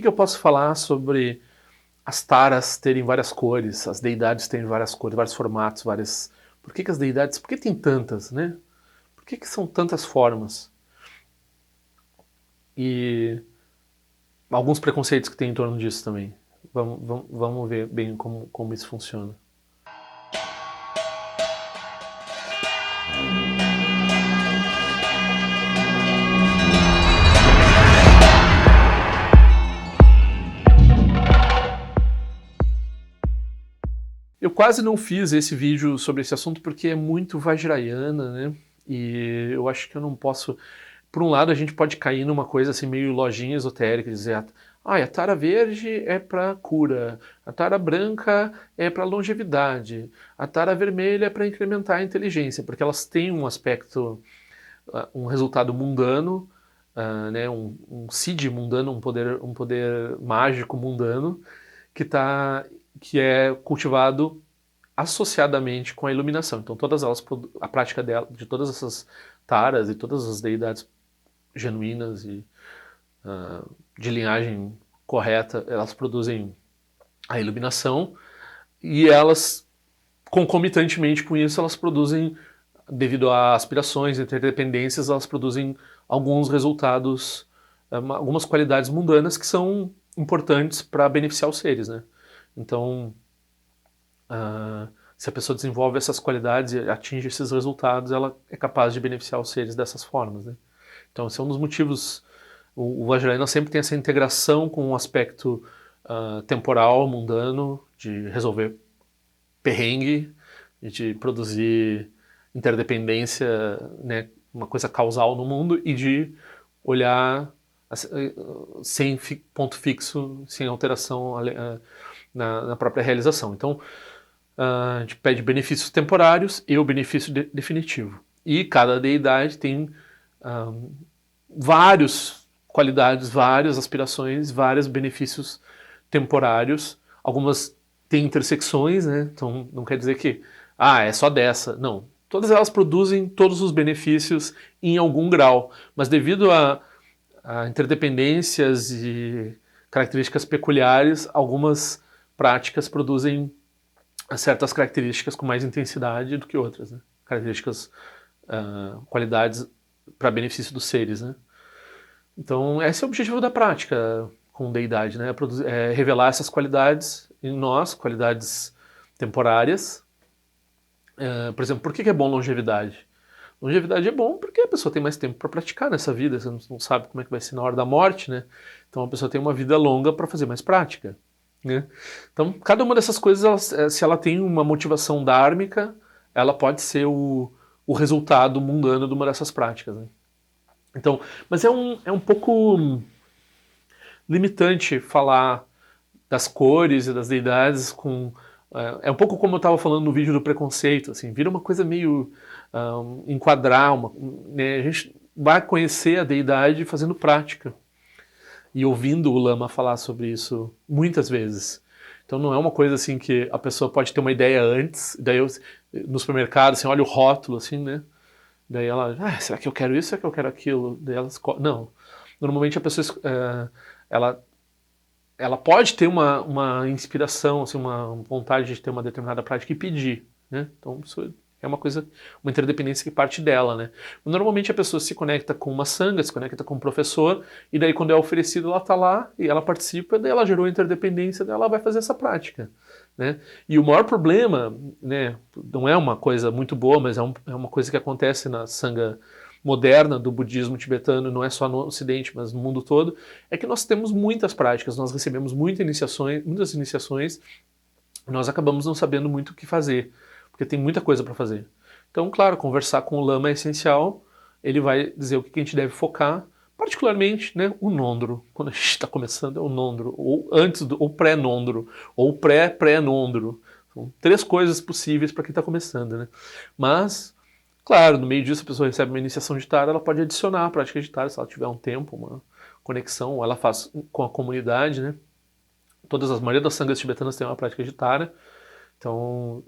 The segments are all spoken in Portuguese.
que eu posso falar sobre as taras terem várias cores, as deidades terem várias cores, vários formatos, várias... Por que as deidades... Por que tem tantas, né? Por que são tantas formas? E alguns preconceitos que tem em torno disso também. Vamos ver bem como isso funciona. Eu quase não fiz esse vídeo sobre esse assunto porque é muito vajrayana, né? E eu acho que eu não posso... Por um lado, a gente pode cair numa coisa assim meio lojinha esotérica, dizer a tara verde é para cura, a tara branca é para longevidade, a tara vermelha é para incrementar a inteligência, porque elas têm um aspecto, um resultado mundano, né, um seed mundano, um poder mágico mundano, que é cultivado associadamente com a iluminação. Então todas elas, a prática de todas essas taras e todas as deidades genuínas e de linhagem correta, elas produzem a iluminação e elas, concomitantemente com isso, elas produzem, devido a aspirações, interdependências, elas produzem alguns resultados, algumas qualidades mundanas que são importantes para beneficiar os seres, né? Então, se a pessoa desenvolve essas qualidades e atinge esses resultados, ela é capaz de beneficiar os seres dessas formas, né? Então, esse é um dos motivos. O Vajrayana sempre tem essa integração com um aspecto temporal, mundano, de resolver perrengue, de produzir interdependência, né, uma coisa causal no mundo, e de olhar sem ponto fixo, sem alteração na própria realização. Então, a gente pede benefícios temporários e o benefício definitivo. E cada deidade tem várias qualidades, várias aspirações, vários benefícios temporários. Algumas têm intersecções, né? Então não quer dizer que é só dessa. Não. Todas elas produzem todos os benefícios em algum grau, mas devido a interdependências e características peculiares, algumas práticas produzem certas características com mais intensidade do que outras, né? Características, qualidades para benefício dos seres, né? Então esse é o objetivo da prática com deidade, né? É revelar essas qualidades em nós, qualidades temporárias. Por exemplo, por que é bom longevidade? Longevidade é bom porque a pessoa tem mais tempo para praticar nessa vida, você não sabe como é que vai ser na hora da morte, né? Então a pessoa tem uma vida longa para fazer mais prática, né? Então cada uma dessas coisas, se ela tem uma motivação dármica, ela pode ser o resultado mundano de uma dessas práticas, né? Então, mas é um pouco limitante falar das cores e das deidades com... É um pouco como eu estava falando no vídeo do preconceito, assim, vira uma coisa meio enquadrar, né? A gente vai conhecer a deidade fazendo prática e ouvindo o Lama falar sobre isso muitas vezes. Então não é uma coisa assim que a pessoa pode ter uma ideia antes, daí no supermercado, assim, olha o rótulo, assim, né? Daí ela, será que eu quero isso, será que eu quero aquilo? Daí ela não. Normalmente a pessoa, ela pode ter uma inspiração, assim, uma vontade de ter uma determinada prática e pedir, né? Então isso é uma coisa, uma interdependência que parte dela, né? Normalmente a pessoa se conecta com uma sangha, se conecta com um professor, e daí quando é oferecido ela está lá e ela participa, daí ela gerou interdependência, daí ela vai fazer essa prática, né? E o maior problema, né, não é uma coisa muito boa, mas é uma coisa que acontece na sangha moderna do budismo tibetano, não é só no Ocidente, mas no mundo todo, é que nós temos muitas práticas, nós recebemos muitas iniciações, nós acabamos não sabendo muito o que fazer, porque tem muita coisa para fazer. Então, claro, conversar com o Lama é essencial, ele vai dizer o que a gente deve focar, particularmente, né, o nondro. Quando a gente está começando é o nondro, ou antes ou pré-nondro, ou pré-pré-nondro. São 3 coisas possíveis para quem está começando, né? Mas, claro, no meio disso a pessoa recebe uma iniciação de Tara, ela pode adicionar a prática de Tara, se ela tiver um tempo, uma conexão, ou ela faz com a comunidade, né? A maioria das sanghas tibetanas tem uma prática de Tara, então,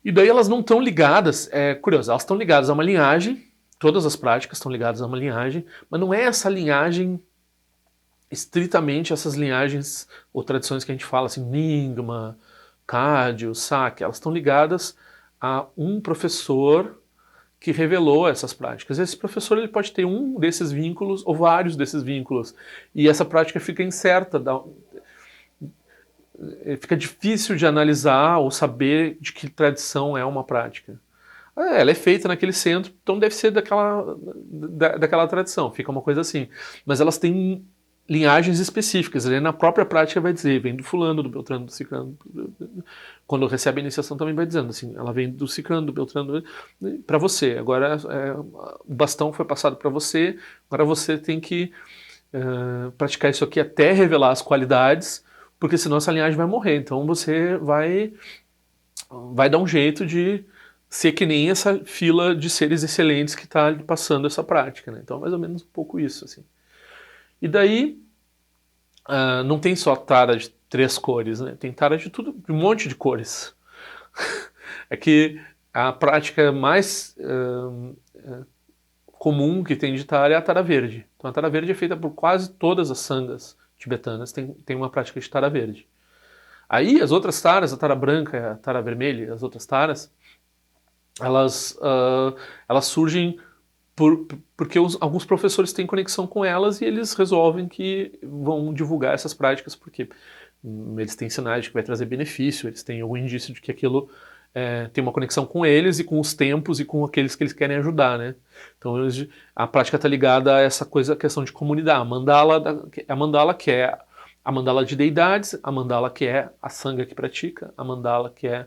E daí elas não estão ligadas, é curioso, elas estão ligadas a uma linhagem, todas as práticas estão ligadas a uma linhagem, mas não é essa linhagem estritamente essas linhagens ou tradições que a gente fala, assim, Nyingma, Cádio, Sakya, elas estão ligadas a um professor que revelou essas práticas. Esse professor ele pode ter um desses vínculos ou vários desses vínculos, e essa prática fica incerta, fica difícil de analisar ou saber de que tradição é uma prática. Ela é feita naquele centro, então deve ser daquela tradição, fica uma coisa assim. Mas elas têm linhagens específicas, na própria prática vai dizer, vem do fulano, do beltrano, do ciclano. Quando recebe a iniciação também vai dizendo assim, ela vem do ciclano, do beltrano, para você. Agora o bastão foi passado para você, agora você tem que praticar isso aqui até revelar as qualidades, porque senão essa linhagem vai morrer. Então você vai dar um jeito de ser que nem essa fila de seres excelentes que está passando essa prática, né? Então, mais ou menos um pouco isso, assim. E daí, não tem só tara de 3 cores, né? Tem tara de tudo, de um monte de cores. É que a prática mais comum que tem de tara é a tara verde. Então, a tara verde é feita por quase todas as sanghas tibetanas, tem uma prática de tara verde. Aí, as outras taras, a tara branca, a tara vermelha, as outras taras, elas surgem porque alguns professores têm conexão com elas e eles resolvem que vão divulgar essas práticas porque eles têm sinais de que vai trazer benefício, eles têm algum indício de que aquilo tem uma conexão com eles e com os tempos e com aqueles que eles querem ajudar, né? Então a prática está ligada a essa coisa, a questão de comunidade. A mandala que é a mandala de deidades, a mandala que é a sangha que pratica, a mandala que é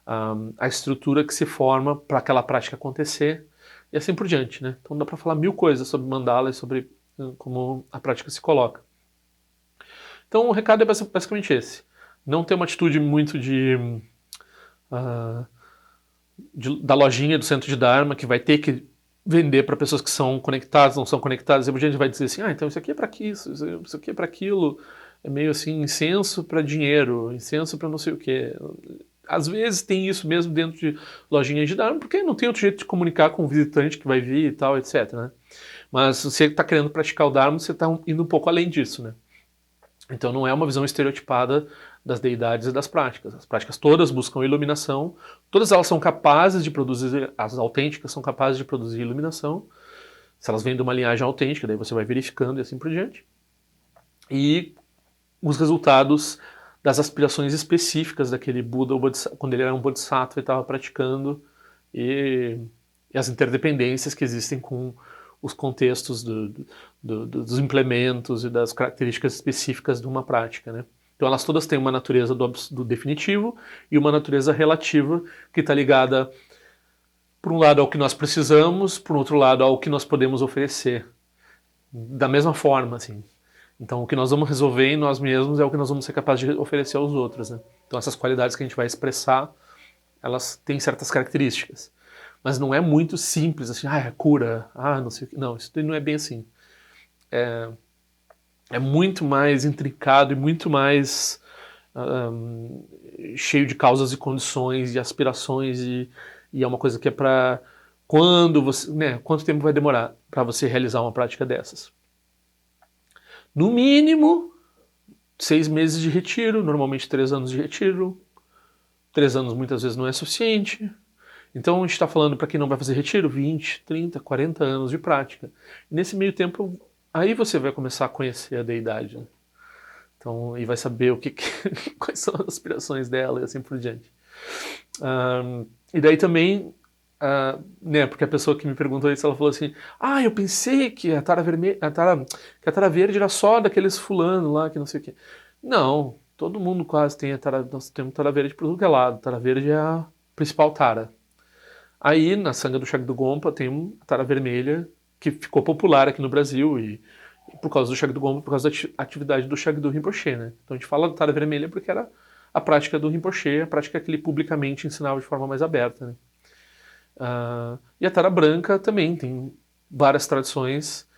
a estrutura que se forma para aquela prática acontecer e assim por diante, né? Então dá para falar 1000 coisas sobre mandala e sobre como a prática se coloca. Então o recado é basicamente esse. Não ter uma atitude muito da lojinha do centro de Dharma, que vai ter que vender para pessoas que são conectadas, não são conectadas, e a gente vai dizer assim, então isso aqui é para isso aqui é para aquilo, é meio assim, incenso para dinheiro, incenso para não sei o quê. Às vezes tem isso mesmo dentro de lojinhas de Dharma, porque não tem outro jeito de comunicar com o visitante que vai vir e tal, etc, né? Mas se você está querendo praticar o Dharma, você está indo um pouco além disso, né? Então não é uma visão estereotipada das deidades e das práticas. As práticas todas buscam iluminação, todas elas são capazes de produzir, as autênticas são capazes de produzir iluminação, se elas vêm de uma linhagem autêntica, daí você vai verificando e assim por diante. E os resultados das aspirações específicas daquele Buda, quando ele era um Bodhisattva e estava praticando, e as interdependências que existem com os contextos dos implementos e das características específicas de uma prática, né? Então elas todas têm uma natureza do definitivo e uma natureza relativa que está ligada, por um lado, ao que nós precisamos, por outro lado, ao que nós podemos oferecer. Da mesma forma, assim. Então o que nós vamos resolver em nós mesmos é o que nós vamos ser capazes de oferecer aos outros, né? Então essas qualidades que a gente vai expressar, elas têm certas características. Mas não é muito simples, assim, é cura, não sei o que. Não, isso não é bem assim. É muito mais intrincado e muito mais cheio de causas e condições e aspirações e é uma coisa que é para quando você, né, quanto tempo vai demorar para você realizar uma prática dessas? No mínimo 6 meses de retiro, normalmente 3 anos de retiro. 3 anos muitas vezes não é suficiente. Então a gente está falando para quem não vai fazer retiro, 20, 30, 40 anos de prática. E nesse meio tempo, aí você vai começar a conhecer a deidade, né? Então, e vai saber quais são as aspirações dela e assim por diante. E daí também, né, porque a pessoa que me perguntou isso, ela falou assim, eu pensei que a tara vermelha, que a tara verde era só daqueles fulano lá, que não sei o quê. Não, todo mundo quase tem nós temos tara verde por tudo que é lado. Tara verde é a principal tara. Aí, na sangha do Shagdu Gompa, tem a tara vermelha, que ficou popular aqui no Brasil, e por causa do Shagdu Gompa, por causa da atividade do Shagdu Rinpoche, né? Então a gente fala da tara vermelha porque era a prática do Rinpoche, a prática que ele publicamente ensinava de forma mais aberta, né? E a tara branca também tem várias tradições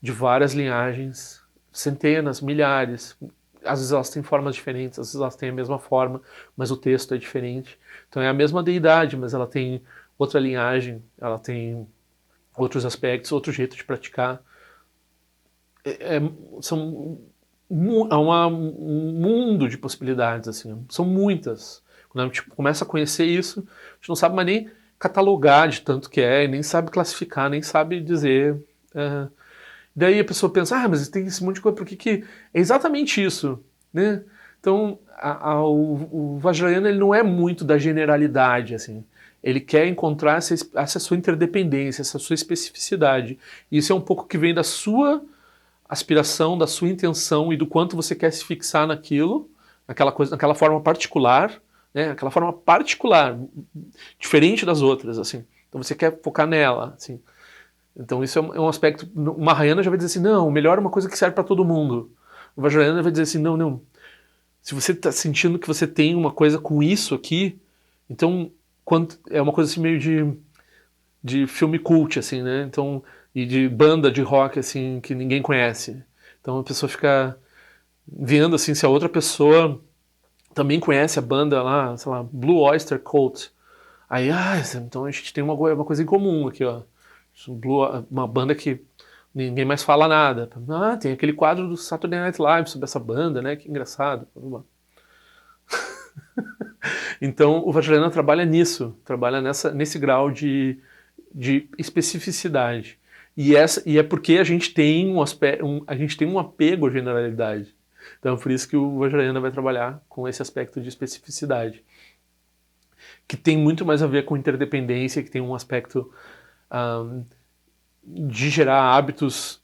de várias linhagens, centenas, milhares. Às vezes elas têm formas diferentes, às vezes elas têm a mesma forma, mas o texto é diferente. Então é a mesma deidade, mas ela tem outra linhagem, ela tem outros aspectos, outro jeito de praticar. São um mundo de possibilidades, assim, são muitas. Quando a gente começa a conhecer isso, a gente não sabe mais nem catalogar de tanto que é, nem sabe classificar, nem sabe dizer. Daí a pessoa pensa, mas tem esse monte de coisa, por que é exatamente isso, né? Então, o Vajrayana, ele não é muito da generalidade, assim. Ele quer encontrar essa sua interdependência, essa sua especificidade. E isso é um pouco que vem da sua aspiração, da sua intenção e do quanto você quer se fixar naquilo, naquela coisa, naquela forma particular, né? Aquela forma particular, diferente das outras, assim. Então você quer focar nela, assim. Então isso é um aspecto. O Mahayana já vai dizer assim, não, o melhor é uma coisa que serve para todo mundo. O Vajrayana vai dizer assim, não. Se você está sentindo que você tem uma coisa com isso aqui, então é uma coisa assim meio de filme cult, assim, né? Então, e de banda de rock, assim, que ninguém conhece. Então a pessoa fica vendo, assim, se a outra pessoa também conhece a banda lá, sei lá, Blue Oyster Cult. Aí, então a gente tem uma coisa em comum aqui, ó. Uma banda que ninguém mais fala nada. Tem aquele quadro do Saturday Night Live sobre essa banda, né? Que engraçado. Então o Vajrayana trabalha nisso, trabalha nesse grau de especificidade. E é porque a gente tem um apego à generalidade. Então é por isso que o Vajrayana vai trabalhar com esse aspecto de especificidade, que tem muito mais a ver com interdependência, que tem um aspecto de gerar hábitos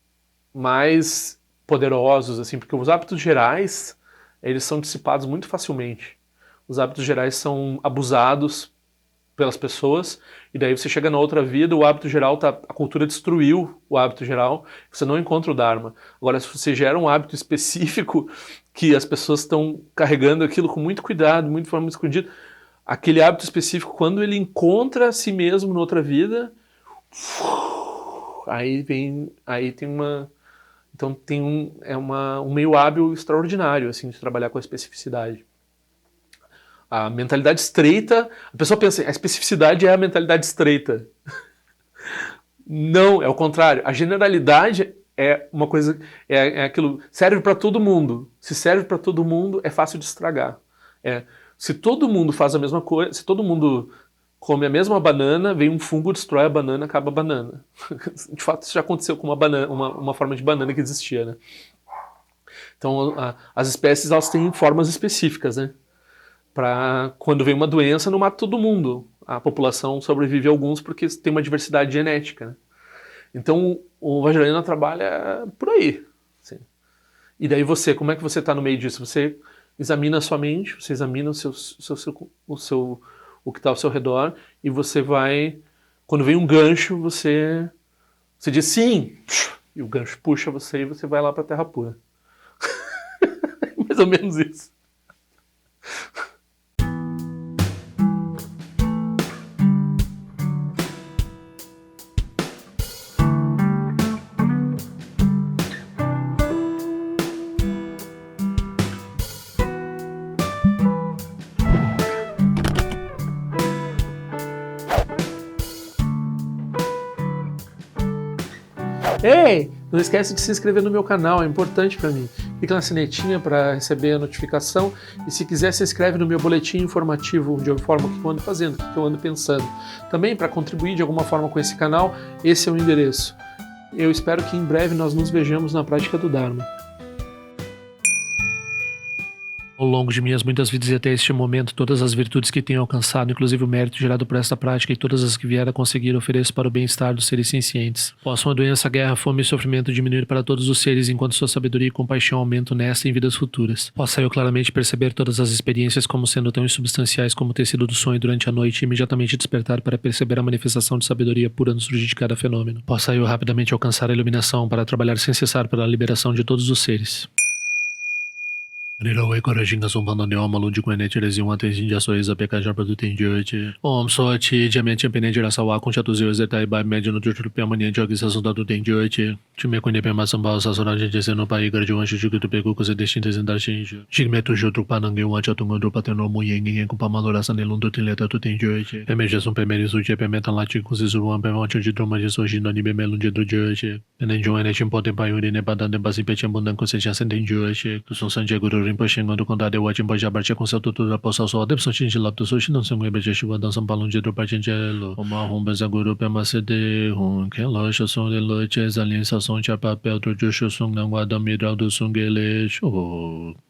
mais poderosos, assim, porque os hábitos gerais, eles são dissipados muito facilmente. Os hábitos gerais são abusados pelas pessoas, e daí você chega na outra vida, o hábito geral, a cultura destruiu o hábito geral, você não encontra o Dharma. Agora, se você gera um hábito específico, que as pessoas estão carregando aquilo com muito cuidado, muito forma escondida, aquele hábito específico, quando ele encontra a si mesmo na outra vida, aí tem uma... Então tem um meio hábil extraordinário, assim, de trabalhar com a especificidade. A mentalidade estreita, a pessoa pensa, a especificidade é a mentalidade estreita. Não, é o contrário. A generalidade é uma coisa, é aquilo, serve para todo mundo. Se serve para todo mundo, é fácil de estragar. Se todo mundo faz a mesma coisa, se todo mundo come a mesma banana, vem um fungo, destrói a banana, acaba a banana. De fato, isso já aconteceu com uma forma de banana que existia, né? Então, as espécies, elas têm formas específicas, né? Para quando vem uma doença, não mata todo mundo. A população sobrevive a alguns porque tem uma diversidade genética, né? Então, o Vajrayana trabalha por aí. Assim. E daí como é que você está no meio disso? Você examina a sua mente, você examina o que está ao seu redor, e você vai, quando vem um gancho, você diz sim, e o gancho puxa você e você vai lá para a terra pura. Mais ou menos isso. Ei, não esquece de se inscrever no meu canal, é importante para mim. Clica na sinetinha para receber a notificação e se quiser se inscreve no meu boletim informativo onde eu informo o que eu ando fazendo, o que eu ando pensando. Também para contribuir de alguma forma com esse canal, esse é o endereço. Eu espero que em breve nós nos vejamos na prática do Dharma. Ao longo de minhas muitas vidas e até este momento, todas as virtudes que tenho alcançado, inclusive o mérito gerado por esta prática e todas as que vier a conseguir, ofereço para o bem-estar dos seres sencientes. Possam a doença, a guerra, a fome e o sofrimento diminuir para todos os seres, enquanto sua sabedoria e compaixão aumentam nesta e em vidas futuras. Possa eu claramente perceber todas as experiências como sendo tão insubstanciais como o tecido do sonho durante a noite e imediatamente despertar para perceber a manifestação de sabedoria pura no surgir de cada fenômeno. Possa eu rapidamente alcançar a iluminação para trabalhar sem cessar pela liberação de todos os seres. Nirawe Korajinga Sompano Neoma Lundi Quenetirezi uma Tenjinja Soiza Pekaja Produtendioti. Om Sochi, Diamante Penendira Sawa, Concha dos Zeus Etai Bai Médio no Jutru Piamani Jogi Sasunda do Tendioti. Time Quene Pema Sambal Sasora Gente no Pai Garde Anjo Jugu do Pecu Coisa Destintas em Dashinjo. Jigmeto Jutru Panangue um Achatungo do Pateno Muyeng com Pamalora Sanelundo Tileta do Tendioti. Pemejason Pemerizu Je Pemetan Latico Zizuan Pemonte de Droma de Soji no Nibe Melunde do Joji. Nenjon Enetim Potem Paiuri Nebadan Basi Pechambundan Conseja Sentendioti. Que são Sandiego Rinpoche do condado de Wajimbo Jabartia com seu tutor da poça só Debson Chinji Lapto Sushi não se mueve de chuva dançam balão de do Pachangelo uma rumba zaguru pema cd rum que loja som de loite alien sa som de papel do jusho sung não guarda miral do sungele show